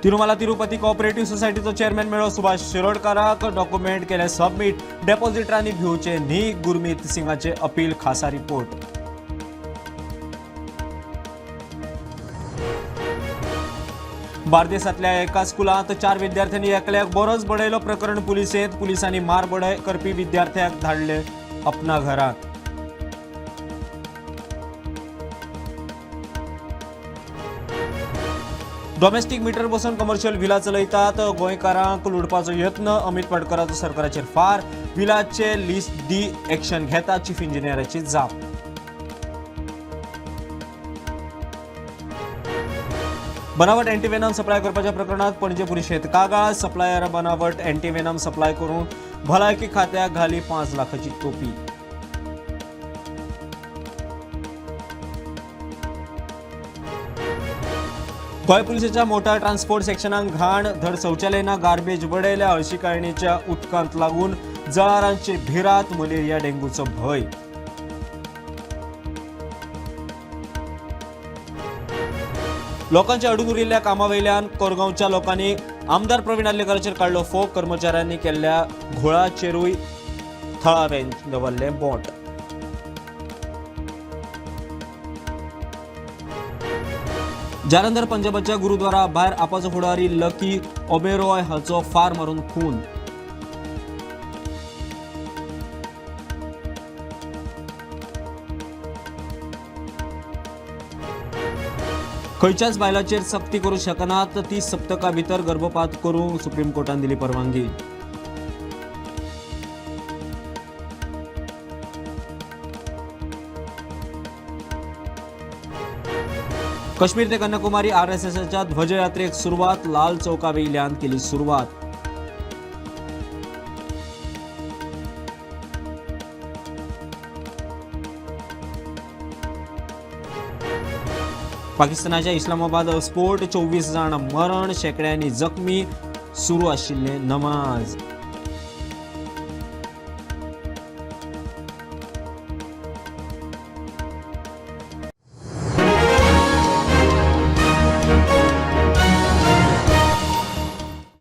Tirumala Tirupati cooperative सोसायटीचो chairman मेळो Subhash शिरोडकाराक document केले submit डेपॉझिटरांनी भिवचे न्ही गुरमीत सिंगाचे अपील खासा रिपोर्ट बार्देसांतल्या एका स्कुलांत 4 विद्यार्थ्यांनी एकल्याक बरोच बडयलो प्रकरण पुलिसांनी मारबडय करपी विद्यार्थ्याक धाडले अपना घरात डॉमेस्टिक मिटर बसून कमर्शियल व्हिला चलयतात गोंयकारांक लुटपाचो यत्न अमित पाटकराचो सरकाराचेर फार व्हिलाचे लिस्ट दी एक्शन घेता चीफ इंजिनियराची जाप बनावट अँटीवेनम सप्लाय करपाच्या प्रकरणात पणजे पुलिशेंत कागाळ सप्लायर बनावट अँटीवेनम सप्लाय करून भलायकी खात्याक घाली 5 लाखाची तोपी गोंय पुलिसाच्या मोटार ट्रान्सपोर्ट सेक्शनाक घाण धड शौचालय ना गार्बेज बडयल्या हळशिकायणीच्या उदकांत लागून जळारांचे भिरांत मलेरिया डेंग्यूचो भय लोकांच्या अडून उरिल्ल्या कामावयल्यान कोरगांवच्या लोकांनी आमदार प्रवीण आल्लेकराचेर काडलो फोग कर्मचाऱ्यांनी केल्ल्या घोळाचेरूय थळावेन दवरले बोट जालंधर पंजाबाच्या गुरुद्वारा भायर आपाचो फुडारी लकी ओबेरॉय हाचो फार मारून खून खंयच्याच बायलाचेर सक्ती करूं शकनात 30 सप्तका भितर गर्भपात करूंक सुप्रीम कोर्टान दिली परवानगी काश्मीर ते कन्याकुमारी RSSच्या ध्वजयात्रेक सुरवात लाल चौकावयल्यान केली सुरवात पाकिस्तानाच्या इस्लामाबाद स्फोट 24 जाण मरण शेकड्यांनी जखमी सुरू आशिल्ले नमाज